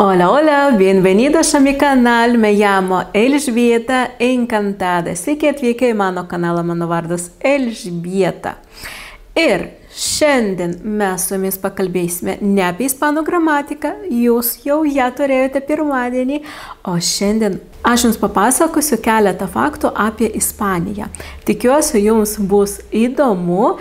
Hola, hola, bienvenidos a mi canal, me llamo Elžbieta, encantada. Sveiki atvykę į mano kanalą, mano vardas Elžbieta. Ir šiandien mes su jumis pakalbėsime ne apie ispanų gramatiką, jūs jau ją turėjote pirmadienį, o šiandien aš jums papasakosiu keletą faktų apie Ispaniją. Tikiuosi, jums bus įdomu.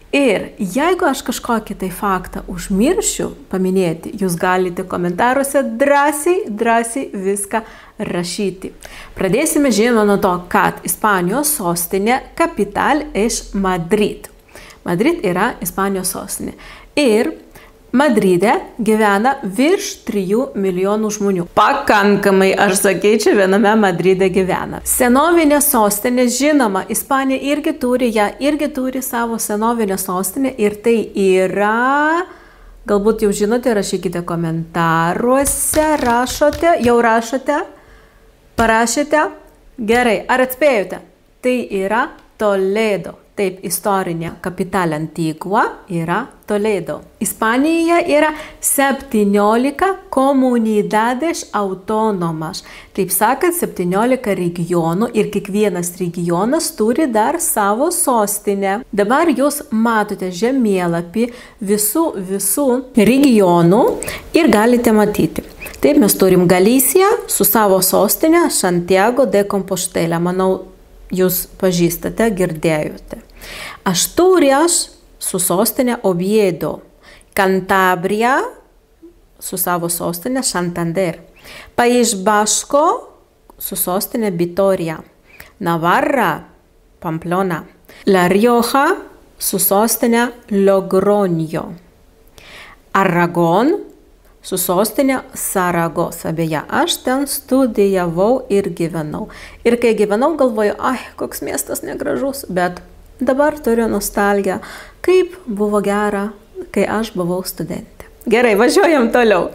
Ir jeigu aš kažkokį tai faktą užmiršiu paminėti, jūs galite komentaruose drąsiai viską rašyti. Pradėsime žinoma nuo to, kad Ispanijos sostinė capital es Madrid. Madrid yra Ispanijos sostinė. Ir Madride gyvena virš 3 milijonų žmonių. Pakankamai, aš sakyčiau, viename Madride gyvena. Senovinė sostinė, žinoma, Ispanija irgi turi savo senovinę sostinę ir tai yra, galbūt jau žinote, rašykite komentaruose, rašote, parašėte. Gerai, ar atspėjote? Tai yra Toledo. Taip, istorinė capital Antigua yra Toledo. Ispanijoje yra 17 comunidades autónomas. Taip sakant, 17 regionų ir kiekvienas regionas turi dar savo sostinę. Dabar jūs matote žemėlapį visų regionų ir galite matyti. Taip, mes turim Galiciją su savo sostinė Santiago de Compostela. Manau, jūs pažįstate, girdėjote. Asturias su sostinė Oviedo, Cantabria su savo sostinė Santander, País Vasco su sostinė Vitoria, Navarra, Pamplona, La Rioja su sostinė Logroño, Aragón su sostinė Saragosa. Beje, aš ten studijavau ir gyvenau. Ir kai gyvenau, galvoju, koks miestas negražus, bet dabar turiu nostalgiją, kaip buvo gera, kai aš buvau studentė. Gerai, važiuojam toliau.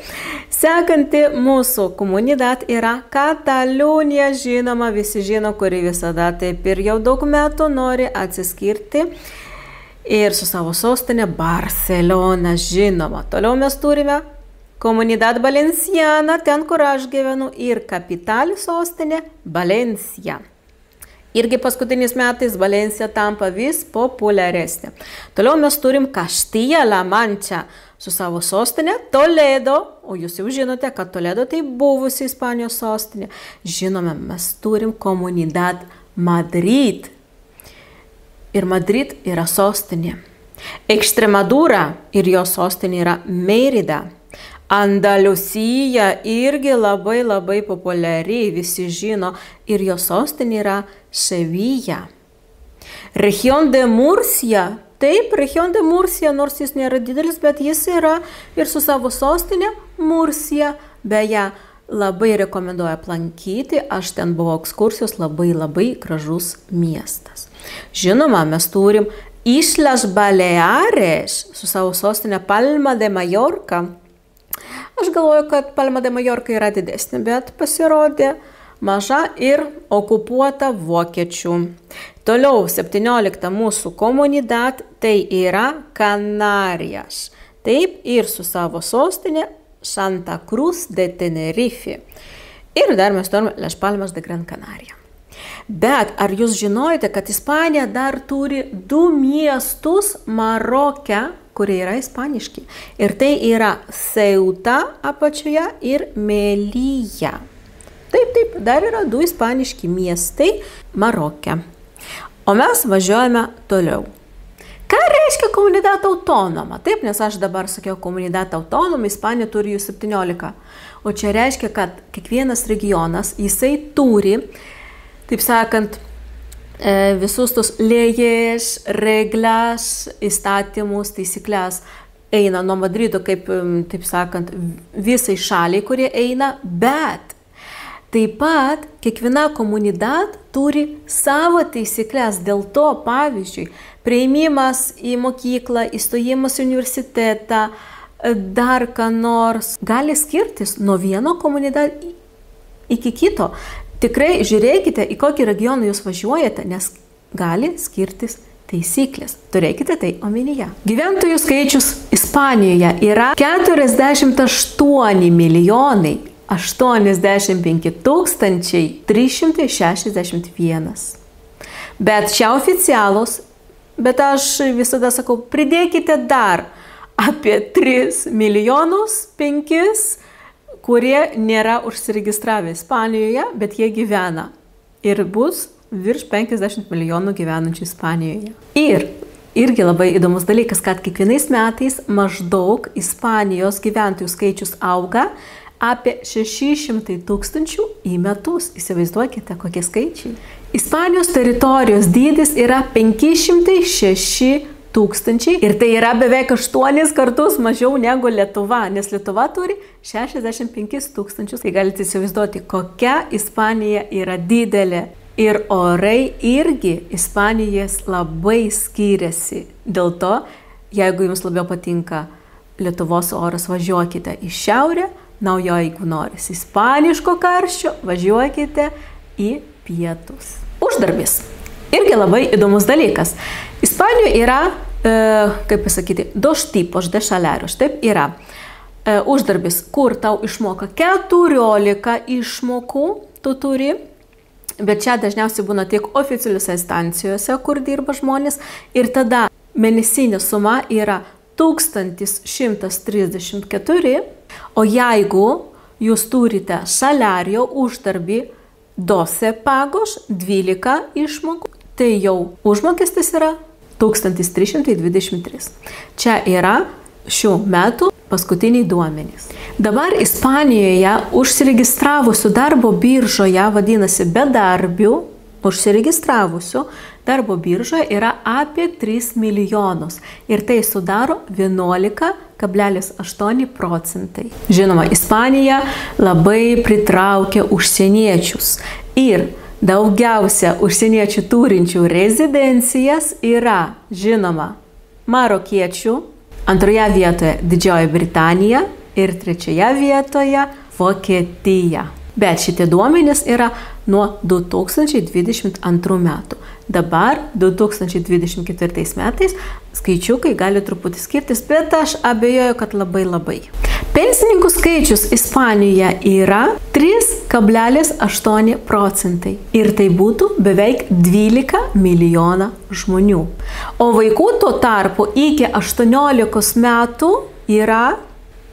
Sekanti mūsų komunidad yra Katalonija, žinoma, visi žino, kuri visada taip ir jau daug metų nori atsiskirti. Ir su savo sostinė Barcelona, žinoma. Toliau mes turime Comunidad Valenciana, ten, kur aš gyvenu, ir kapital sostinė Valencia. Irgi paskutiniais metais Valencija tampa vis populiaresnė. Toliau mes turim Castilla-La Mancha su savo sostinė Toledo, o jūs jau žinote, kad Toledo tai buvusi Ispanijos sostinė. Žinome, mes turim Comunidad Madrid. Ir Madrid yra sostinė. Extremadura ir jo sostinė yra Mérida. Andalusija irgi labai populiari, visi žino, ir jo sostinė yra Sevilla. Región de Murcia, taip, Región de Murcia, nors jis nėra didelis, bet jis yra ir su savo sostinė Murcia. Beje, labai rekomenduoju aplankyti, aš ten buvau ekskursijos, labai gražus miestas. Žinoma, mes turim Islas Baleares su savo sostinė Palma de Mallorca. Aš galvoju, kad Palma de Mallorca yra didesnė, bet pasirodė maža ir okupuota vokiečių. Toliau 17 mūsų komunidad tai yra Kanarijas. Taip, ir su savo sostinė Santa Cruz de Tenerife. Ir dar mes turime Las Palmas de Gran Canaria. Bet ar jūs žinojote, kad Ispanija dar turi 2 miestus Maroke, kurie yra ispaniški. Ir tai yra Ceuta apačioje ir Melilla. Taip, dar yra 2 ispaniški miestai Maroke. O mes važiuojame toliau. Ką reiškia komunidad autonoma? Taip, nes aš dabar sakiau komunidad autonoma, Ispanija turi jų 17. O čia reiškia, kad kiekvienas regionas, jisai turi, taip sakant, visus tos leyes, reglas, įstatymus, taisyklės eina nuo Madrido, kaip, taip sakant, visai šaliai, kurie eina, bet taip pat kiekviena komunidad turi savo taisyklės. Dėl to, pavyzdžiui, priėmimas į mokyklą, įstojimas į universitetą, dar ką nors gali skirtis nuo vieno komunidad iki kito. Tikrai žiūrėkite, į kokį regioną jūs važiuojate, nes gali skirtis taisyklės. Turėkite tai omenyje. Gyventojų skaičius Ispanijoje yra 48 milijonai 85 361. Bet čia oficialūs, bet aš visada sakau, pridėkite dar apie 3 milijonus 5, kurie nėra užsiregistravę Ispanijoje, bet jie gyvena. Ir bus virš 50 milijonų gyvenančių Ispanijoje. Ir irgi labai įdomus dalykas, kad kiekvienais metais maždaug Ispanijos gyventojų skaičius auga apie 600 tūkstančių į metus. Įsivaizduokite, kokie skaičiai. Ispanijos teritorijos dydis yra 506 tūkstančiai ir tai yra beveik 8 kartus mažiau negu Lietuva, nes Lietuva turi 65 tūkstančius. Tai galite įsivaizduoti, kokia Ispanija yra didelė. Ir orai irgi Ispanijos labai skiriasi. Dėl to, jeigu jums labiau patinka Lietuvos oras, važiuokite į šiaurę, na, o jeigu noris ispaniško karščio, važiuokite į pietus. Uždarbis. Irgi labai įdomus dalykas. Ispanijoje yra, kaip pasakyti, dos tipos de salarios. Taip yra uždarbis, kur tau išmoka 14 išmokų, tu turi. Bet čia dažniausiai būna tiek oficialiuose instancijose, kur dirba žmonės. Ir tada mėnesinė suma yra 1134. O jeigu jūs turite salario uždarbį 12 pagos, 12 išmokų, tai jau užmokestis yra 1323. Čia yra šių metų paskutiniai duomenys. Dabar Ispanijoje užsiregistravusių darbo biržoje, vadinasi bedarbių, užsiregistravusių darbo biržoje yra apie 3 milijonus. Ir tai sudaro 11,8 procentai. Žinoma, Ispanija labai pritraukia užsieniečius. Ir daugiausia užsieniečių turinčių rezidencijas yra, žinoma, marokiečių, antroje vietoje Didžioji Britanija ir trečioje vietoje Vokietija. Bet šitie duomenys yra nuo 2022 metų. Dabar 2024 metais skaičiukai gali truputį skirtis, bet aš abejoju, kad labai. Pensininkų skaičius Ispanijoje yra 3,8 procentai. Ir tai būtų beveik 12 milijonų žmonių. O vaikų tuo tarpu iki 18 metų yra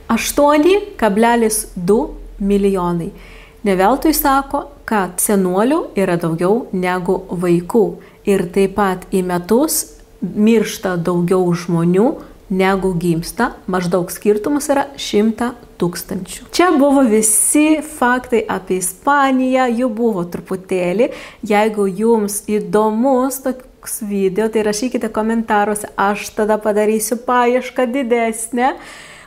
8,2 milijonai. Ne veltui sako, kad senolių yra daugiau negu vaikų. Ir taip pat į metus miršta daugiau žmonių negu gimsta. Maždaug skirtumas yra 100 tūkstančių. Čia buvo visi faktai apie Ispaniją, jų buvo truputėlį. Jeigu jums įdomus toks video, tai rašykite komentaruose, aš tada padarysiu paiešką didesnę.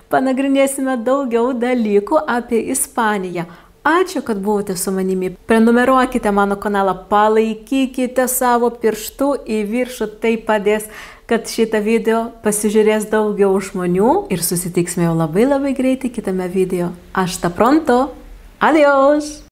Panagrinėsime daugiau dalykų apie Ispaniją. Ačiū, kad buvote su manimi. Prenumeruokite mano kanalą, palaikykite savo pirštų į viršų, tai padės, kad šitą video pasižiūrės daugiau žmonių ir susitiksime jau labai greitai kitame video. Hasta pronto. Adiós.